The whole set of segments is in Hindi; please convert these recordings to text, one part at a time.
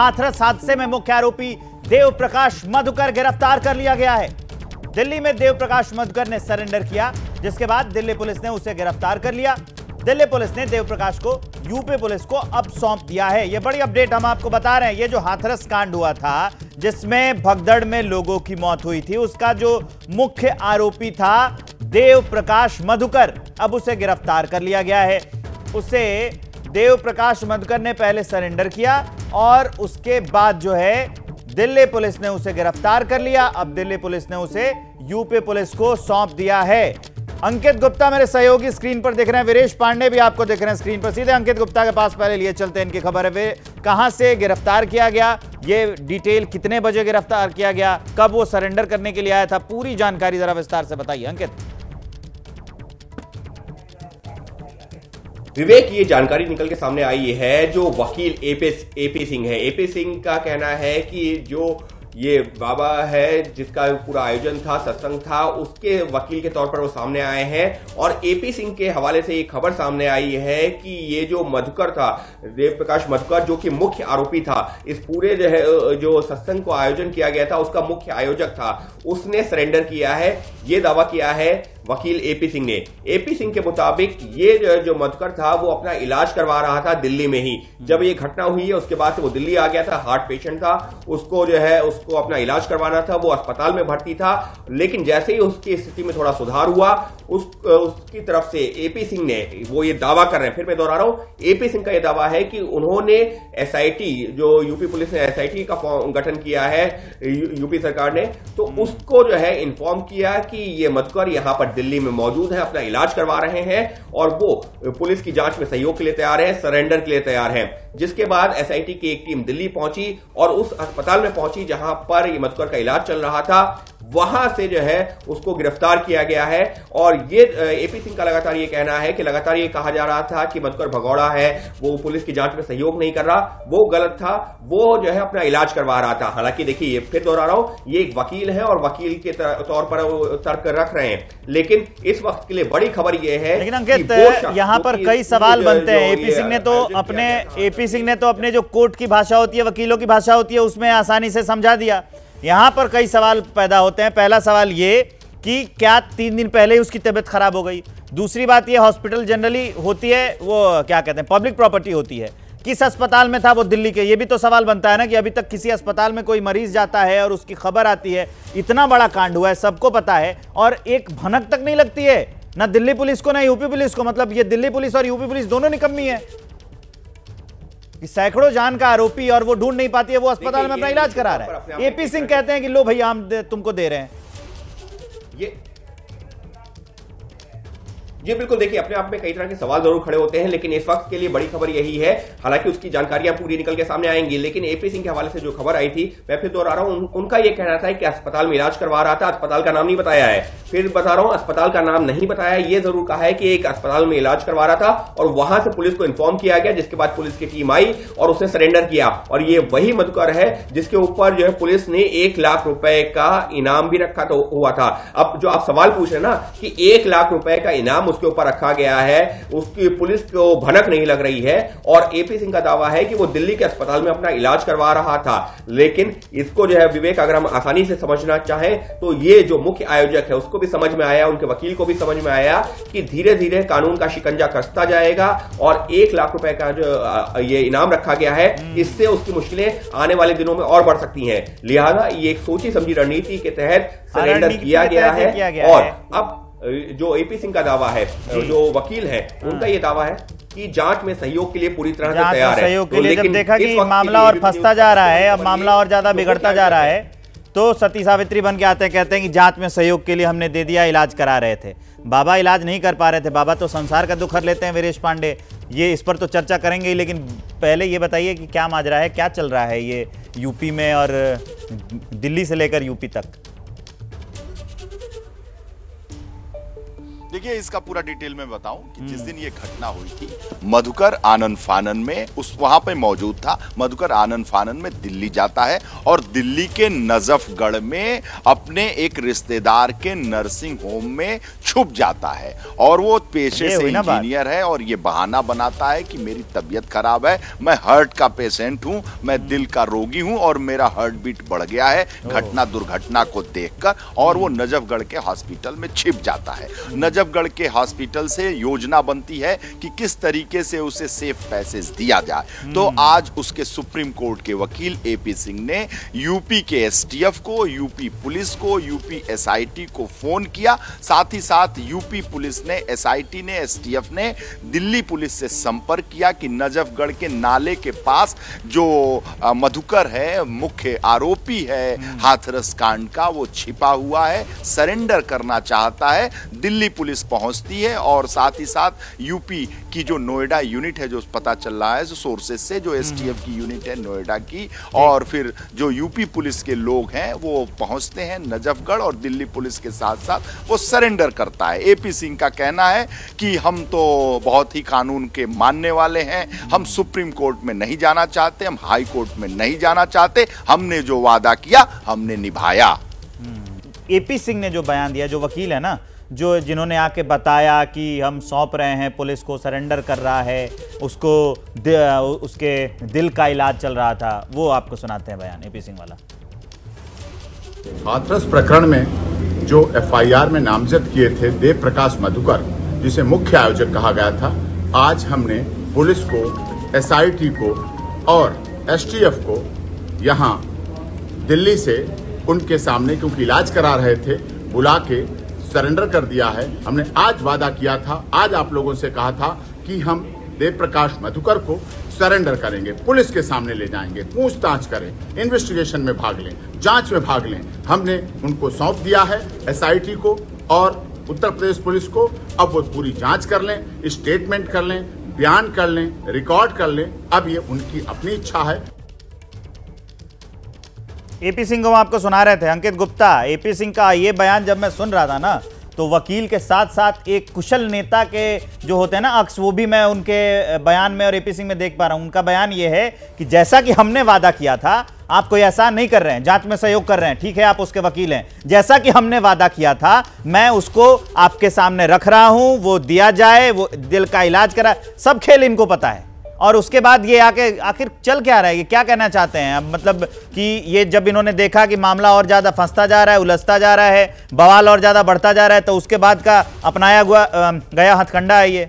हाथरस हादसे में मुख्य आरोपी देव प्रकाश मधुकर गिरफ्तार कर लिया गया है। दिल्ली में देव प्रकाश मधुकर ने सरेंडर किया, जिसके बाद दिल्ली पुलिस ने उसे गिरफ्तार कर लिया। दिल्ली पुलिस ने देव प्रकाश को यूपी पुलिस को अब सौंप दिया है। यह बड़ी अपडेट हम आपको बता रहे हैं। यह जो हाथरस कांड हुआ था, जिसमें भगदड़ में लोगों की मौत हुई थी, उसका जो मुख्य आरोपी था देव प्रकाश मधुकर, अब उसे गिरफ्तार कर लिया गया है। उसे देव प्रकाश मधुकर ने पहले सरेंडर किया और उसके बाद जो है दिल्ली पुलिस ने उसे गिरफ्तार कर लिया। अब दिल्ली पुलिस ने उसे यूपी पुलिस को सौंप दिया है। अंकित गुप्ता मेरे सहयोगी स्क्रीन पर दिख रहे हैं, वीरेश पांडे भी आपको दिख रहे हैं स्क्रीन पर। सीधे अंकित गुप्ता के पास पहले लिए चलते हैं, इनकी खबर है। वे कहां से गिरफ्तार किया गया, ये डिटेल, कितने बजे गिरफ्तार किया गया, कब वो सरेंडर करने के लिए आया था, पूरी जानकारी जरा विस्तार से बताइए अंकित। विवेक, ये जानकारी निकल के सामने आई है जो वकील एपी सिंह है। एपी सिंह का कहना है कि जो ये बाबा है जिसका पूरा आयोजन था, सत्संग था, उसके वकील के तौर पर वो सामने आए हैं। और एपी सिंह के हवाले से ये खबर सामने आई है कि ये जो मधुकर था, देव प्रकाश मधुकर, जो कि मुख्य आरोपी था, इस पूरे जो सत्संग को आयोजन किया गया था, उसका मुख्य आयोजक था, उसने सरेंडर किया है। ये दावा किया है वकील एपी सिंह ने। एपी सिंह के मुताबिक ये जो मधुकर था वो अपना इलाज करवा रहा था दिल्ली में ही। जब ये घटना हुई है उसके बाद से वो दिल्ली आ गया था, हार्ट पेशेंट था, उसको जो है उसको अपना इलाज करवाना था, वो अस्पताल में भर्ती था। लेकिन जैसे ही उसकी स्थिति में थोड़ा सुधार हुआ, उसकी तरफ से एपी सिंह ने, वो ये दावा कर रहे हैं, फिर मैं दोहरा रहा हूं, एपी सिंह का ये दावा है कि उन्होंने एसआईटी, जो यूपी पुलिस ने एसआईटी का गठन किया है यूपी सरकार ने, तो उसको जो है इन्फॉर्म किया कि ये मधुकर यहां पर दिल्ली में मौजूद है, अपना इलाज करवा रहे हैं और वो पुलिस की जांच में सहयोग के लिए तैयार है, सरेंडर के लिए तैयार है। जिसके बाद एसआईटी की एक टीम दिल्ली पहुंची और उस अस्पताल में पहुंची जहां पर ये मधुकर का इलाज चल रहा था। वहां से जो है उसको गिरफ्तार किया गया है। और ये एपी सिंह का लगातार ये कहना है कि लगातार ये कहा जा रहा था कि मधुकर भगौड़ा है, वो पुलिस की जांच में सहयोग नहीं कर रहा, वो गलत था, वो जो है अपना इलाज करवा रहा था। हालांकि देखिए, फिर दोहरा रहा हूं, ये एक वकील है और वकील के तौर पर वो तर्क रख रहे हैं, लेकिन इस वक्त के लिए बड़ी खबर ये है। लेकिन अंकित, यहां पर कई सवाल बनते हैं। एपी सिंह ने तो अपने जो कोर्ट की भाषा होती है, वकीलों की भाषा होती है, उसमें आसानी से समझा दिया। यहां पर कई सवाल पैदा होते हैं। पहला सवाल ये कि क्या 3 दिन पहले ही उसकी तबीयत खराब हो गई। दूसरी बात ये, हॉस्पिटल जनरली होती है, वो क्या कहते हैं, पब्लिक प्रॉपर्टी होती है। किस अस्पताल में था वो दिल्ली के, ये भी तो सवाल बनता है ना कि अभी तक किसी अस्पताल में कोई मरीज जाता है और उसकी खबर आती है। इतना बड़ा कांड हुआ है, सबको पता है, और एक भनक तक नहीं लगती है ना दिल्ली पुलिस को ना यूपी पुलिस को। मतलब ये दिल्ली पुलिस और यूपी पुलिस दोनों निकम्मी है कि सैकड़ों जान का आरोपी और वो ढूंढ नहीं पाती है, वो अस्पताल में अपना इलाज करा रहा है। एपी सिंह कहते हैं कि लो भैया, हम तुमको दे रहे हैं। जी बिल्कुल, देखिए, अपने आप में कई तरह के सवाल जरूर खड़े होते हैं, लेकिन इस वक्त के लिए बड़ी खबर यही है। हालांकि उसकी जानकारियां पूरी निकल के सामने आएंगी, लेकिन एपी सिंह के हवाले से जो खबर आई थी, मैं फिर दोहरा रहा हूं, उनका यह कहना था कि अस्पताल में इलाज करवा रहा था, अस्पताल का नाम नहीं बताया है। फिर बता रहा हूं, अस्पताल का नाम नहीं बताया, ये जरूर कहा है कि एक अस्पताल में इलाज करवा रहा था और वहां से पुलिस को इन्फॉर्म किया गया, जिसके बाद पुलिस की टीम आई और उसने सरेंडर किया। और ये वही मधुकर है जिसके ऊपर जो है पुलिस ने 1 लाख रुपए का इनाम भी रखा हुआ था। अब जो आप सवाल पूछ रहे हैं ना कि 1 लाख रुपए का इनाम उसके ऊपर रखा गया है, उसकी पुलिस को भनक नहीं लग रही है। और एपी सिंह का दावा है कि वो दिल्ली के अस्पताल में अपना इलाज करवा रहा था। लेकिन इसको जो है विवेक, अगर हम आसानी से समझना चाहें तो ये जो मुख्य आयोजक है उसको भी समझ में आया, उनके वकील को भी समझ में आया कि धीरे धीरे कानून का शिकंजा कसता जाएगा और 1 लाख रुपए का जो ये इनाम रखा गया है, इससे उसकी मुश्किलें आने वाले दिनों में और बढ़ सकती हैं। लिहाजा ये एक सोची समझी रणनीति के तहत सरेंडर किया गया है। और अब जो एपी सिंह का दावा है, जो वकील है, उनका ये दावा है कि जांच में सहयोग के लिए पूरी तरह से तैयार है। सहयोग के लिए जब देखा कि मामला और फंसता जा रहा है, अब मामला और ज्यादा बिगड़ता जा रहा है, तो सती सावित्री बन के आते हैं, कहते हैं कि जांच में सहयोग के लिए हमने दे दिया, इलाज करा रहे थे। बाबा इलाज नहीं कर पा रहे थे, बाबा तो संसार का दुख हर लेते हैं। वीरेश पांडे, ये इस पर तो चर्चा करेंगे ही, लेकिन पहले ये बताइए कि क्या माजरा है, क्या चल रहा है ये यूपी में और दिल्ली से लेकर यूपी तक। देखिए, इसका पूरा डिटेल में बताऊं कि जिस दिन ये घटना हुई थी, मधुकर आनन फानन में वहां पे मौजूद था। मधुकर आनन फानन में दिल्ली जाता है और दिल्ली के नजफगढ़ में अपने एक रिश्तेदार के नर्सिंग होम में छुप जाता है और वो पेशे से इंजीनियर है और ये बहाना बनाता है कि मेरी तबीयत खराब है, मैं हार्ट का पेशेंट हूं, मैं दिल का रोगी हूं और मेरा हार्ट बीट बढ़ गया है घटना दुर्घटना को देखकर, और वो नजफगढ़ के हॉस्पिटल में छिप जाता है। नजफगढ़ के हॉस्पिटल से योजना बनती है कि किस तरीके से उसे सेफ पैसेज दिया जाए। तो आज उसके सुप्रीम कोर्ट के वकील एपी सिंह ने यूपी के एसटीएफ को, यूपी पुलिस को, यूपी एसआईटी को फोन किया। साथ ही साथ यूपी पुलिस ने, एसआईटी ने, एसटीएफ ने दिल्ली पुलिस से संपर्क किया कि नजफगढ़ के नाले के पास जो मधुकर है, मुख्य आरोपी है हाथरस कांड का, वो छिपा हुआ है, सरेंडर करना चाहता है। दिल्ली पुलिस पहुंचती है और साथ ही साथ यूपी की जो नोएडा यूनिट है, जो पता चल रहा है सोर्सेस से, जो एसटीएफ की यूनिट है नोएडा की, और फिर जो यूपी पुलिस के लोग हैं वो पहुंचते हैं नजफगढ़ और दिल्ली पुलिस के साथ साथ वो सरेंडर करता है। एपी सिंह का कहना है कि हम तो बहुत ही कानून के मानने वाले हैं, हम सुप्रीम कोर्ट में नहीं जाना चाहते, हम हाई कोर्ट में नहीं जाना चाहते, हमने जो वादा किया हमने निभाया। एपी सिंह ने जो बयान दिया, जो वकील है ना, जो जिन्होंने आके बताया कि हम सौंप रहे हैं पुलिस को, सरेंडर कर रहा है, उसको उसके दिल का इलाज चल रहा था, वो आपको सुनाते हैं बयान एपी सिंह वाला। हाथरस प्रकरण में जो एफआईआर में नामजद किए थे देव प्रकाश मधुकर, जिसे मुख्य आयोजक कहा गया था, आज हमने पुलिस को, एसआईटी को और एसटीएफ को यहां दिल्ली से उनके सामने, क्योंकि इलाज करा रहे थे, बुला के सरेंडर कर दिया है। हमने आज वादा किया था, आज आप लोगों से कहा था कि हम देव प्रकाश मधुकर को सरेंडर करेंगे, पुलिस के सामने ले जाएंगे, पूछताछ करें, इन्वेस्टिगेशन में भाग लें, जांच में भाग लें। हमने उनको सौंप दिया है एसआईटी को और उत्तर प्रदेश पुलिस को। अब वो पूरी जांच कर लें, स्टेटमेंट कर लें, बयान कर लें, रिकॉर्ड कर लें। अब ये उनकी अपनी इच्छा है। एपी सिंह को आपको सुना रहे थे अंकित गुप्ता। एपी सिंह का ये बयान जब मैं सुन रहा था ना, तो वकील के साथ साथ एक कुशल नेता के जो होते हैं ना अक्स, वो भी मैं उनके बयान में और एपी सिंह में देख पा रहा हूं। उनका बयान ये है कि जैसा कि हमने वादा किया था, आप कोई ऐसा नहीं कर रहे हैं, जांच में सहयोग कर रहे हैं, ठीक है, आप उसके वकील हैं, जैसा कि हमने वादा किया था मैं उसको आपके सामने रख रहा हूं, वो दिया जाए, वो दिल का इलाज करा, सब खेल इनको पता है। और उसके बाद ये आखिर चल क्या रहा है, ये क्या कहना चाहते हैं अब, मतलब कि ये जब इन्होंने देखा कि मामला और ज्यादा फंसता जा रहा है, उलझता जा रहा है, बवाल और ज्यादा बढ़ता जा रहा है, तो उसके बाद का अपनाया गया हथकंडा है ये।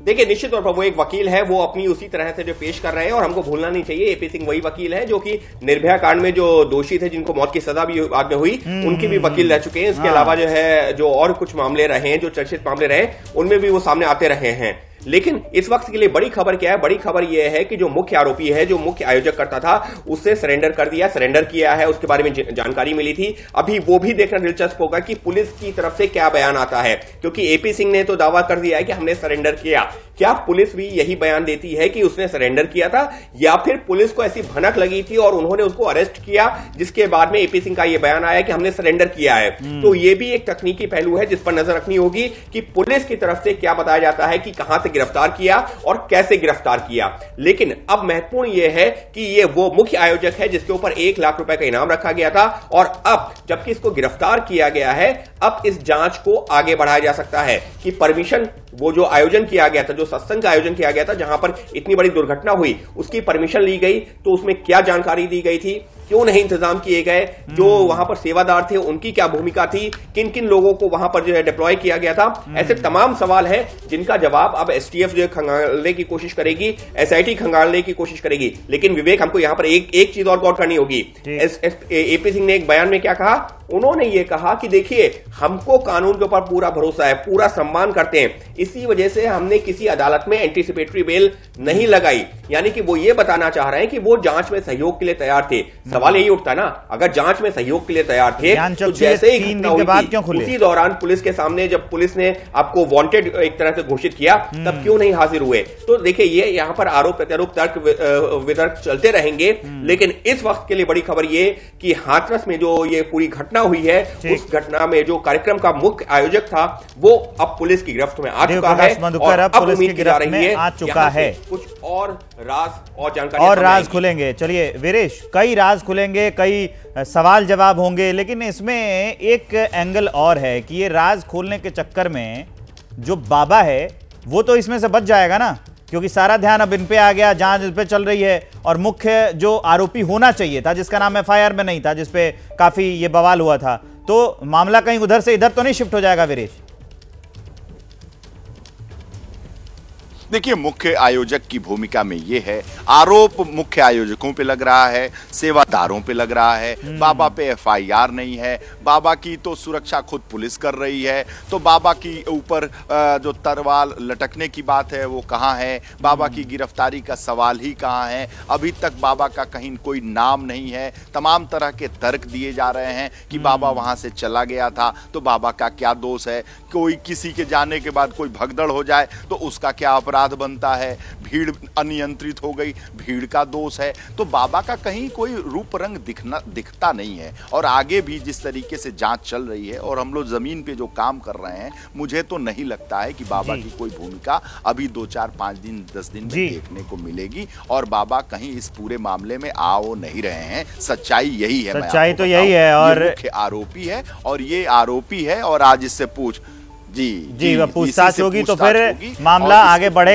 देखिए, निश्चित तौर पर वो एक वकील है, वो अपनी उसी तरह से जो पेश कर रहे हैं, और हमको भूलना नहीं चाहिए एपी सिंह वही वकील है जो कि निर्भया कांड में जो दोषी थे, जिनको मौत की सजा भी बाद में हुई, उनके भी वकील रह चुके हैं। इसके अलावा जो है जो और कुछ मामले रहे हैं, जो चर्चित मामले रहे, उनमें भी वो सामने आते रहे हैं। लेकिन इस वक्त के लिए बड़ी खबर क्या है? बड़ी खबर यह है कि जो मुख्य आरोपी है, जो मुख्य आयोजक करता था, उससे सरेंडर कर दिया, सरेंडर किया है, उसके बारे में जानकारी मिली थी। अभी वो भी देखना दिलचस्प होगा कि पुलिस की तरफ से क्या बयान आता है, क्योंकि एपी सिंह ने तो दावा कर दिया है कि हमने सरेंडर किया। क्या पुलिस भी यही बयान देती है कि उसने सरेंडर किया था, या फिर पुलिस को ऐसी भनक लगी थी और उन्होंने उसको अरेस्ट किया, जिसके बाद में एपी सिंह का यह बयान आया कि हमने सरेंडर किया है? तो यह भी एक तकनीकी पहलू है जिस पर नजर रखनी होगी कि पुलिस की तरफ से क्या बताया जाता है कि कहां से गिरफ्तार किया और कैसे गिरफ्तार किया। लेकिन अब महत्वपूर्ण यह है कि यह वो मुख्य आयोजक है जिसके ऊपर 1 लाख रुपए का इनाम रखा गया था, और अब जबकि इसको गिरफ्तार किया गया है, अब इस जांच को आगे बढ़ाया जा सकता है कि परमिशन, वो जो आयोजन किया गया था, जो सत्संग का आयोजन किया गया था, जहां पर इतनी बड़ी दुर्घटना हुई, उसकी परमिशन ली गई, तो उसमें क्या जानकारी दी गई थी, क्यों नहीं इंतजाम किए गए, जो वहां पर सेवादार थे उनकी क्या भूमिका थी, किन किन लोगों को वहां पर जो है डिप्लॉय किया गया था। ऐसे तमाम सवाल हैं जिनका जवाब अब एसटीएफ जो है खंगालने की कोशिश करेगी, एसआईटी खंगालने की कोशिश करेगी। लेकिन विवेक, हमको यहां पर एक चीज और गौर करनी होगी। एपी सिंह ने एक बयान में क्या कहा? उन्होंने ये कहा कि देखिए, हमको कानून के ऊपर पूरा भरोसा है, पूरा सम्मान करते हैं, इसी वजह से हमने किसी अदालत में एंटीसिपेटरी बेल नहीं लगाई। यानी कि वो ये बताना चाह रहे हैं कि वो जांच में सहयोग के लिए तैयार थे। सवाल यही उठता ना, अगर जांच में सहयोग के लिए तैयार थे तो जैसे ही घटना हुई थी, उसी दौरान पुलिस के सामने जब पुलिस ने आपको वांटेड एक तरह से घोषित किया, तब क्यों नहीं हाजिर हुए? तो देखिए, ये यहां पर आरोप प्रत्यारोप, तर्क वितर्क चलते रहेंगे। लेकिन इस वक्त के लिए बड़ी खबर ये कि हाथरस में जो ये पूरी घटना घटना हुई है उस घटना में जो कार्यक्रम का मुख्य आयोजक था वो अब पुलिस की गिरफ्त में आ चुका है और अब पुलिस की गिरफ्त में आ चुका है। कुछ और राज और जानकारी खुलेंगे। चलिए वीरेश, कई राज खुलेंगे, कई सवाल जवाब होंगे, लेकिन इसमें एक एंगल और है कि ये राज खोलने के चक्कर में जो बाबा है वो तो इसमें से बच जाएगा ना, क्योंकि सारा ध्यान अब इन पे आ गया, जांच इस पे चल रही है। और मुख्य जो आरोपी होना चाहिए था, जिसका नाम एफआईआर में नहीं था, जिसपे काफी ये बवाल हुआ था, तो मामला कहीं उधर से इधर तो नहीं शिफ्ट हो जाएगा वीरेश? देखिए, मुख्य आयोजक की भूमिका में ये है, आरोप मुख्य आयोजकों पे लग रहा है, सेवादारों पे लग रहा है, बाबा पे एफआईआर नहीं है, बाबा की तो सुरक्षा खुद पुलिस कर रही है, तो बाबा की ऊपर जो तरवाल लटकने की बात है वो कहाँ है, बाबा की गिरफ्तारी का सवाल ही कहाँ है, अभी तक बाबा का कहीं कोई नाम नहीं है। तमाम तरह के तर्क दिए जा रहे हैं कि बाबा वहां से चला गया था तो बाबा का क्या दोष है, कोई किसी के जाने के बाद कोई भगदड़ हो जाए तो उसका क्या अपराध बनता है, भीड़ अनियंत्रित हो गई, भीड़ का दोष है। तो बाबा का कहीं कोई रूप रंग दिखता नहीं है। और आगे भी जिस तरीके से जांच चल रही है और हम लोग जमीन पे जो काम कर रहे हैं, मुझे तो नहीं लगता है कि बाबा की कोई भूमिका अभी 2, 4, 5 दिन 10 दिन में देखने को मिलेगी। और बाबा कहीं इस पूरे मामले में आओ नहीं रहे हैं। सच्चाई यही है, सच्चाई तो यही है। और मुख्य आरोपी है और ये आरोपी है और आज इससे पूछताछ होगी तो फिर मामला आगे बढ़ेगा।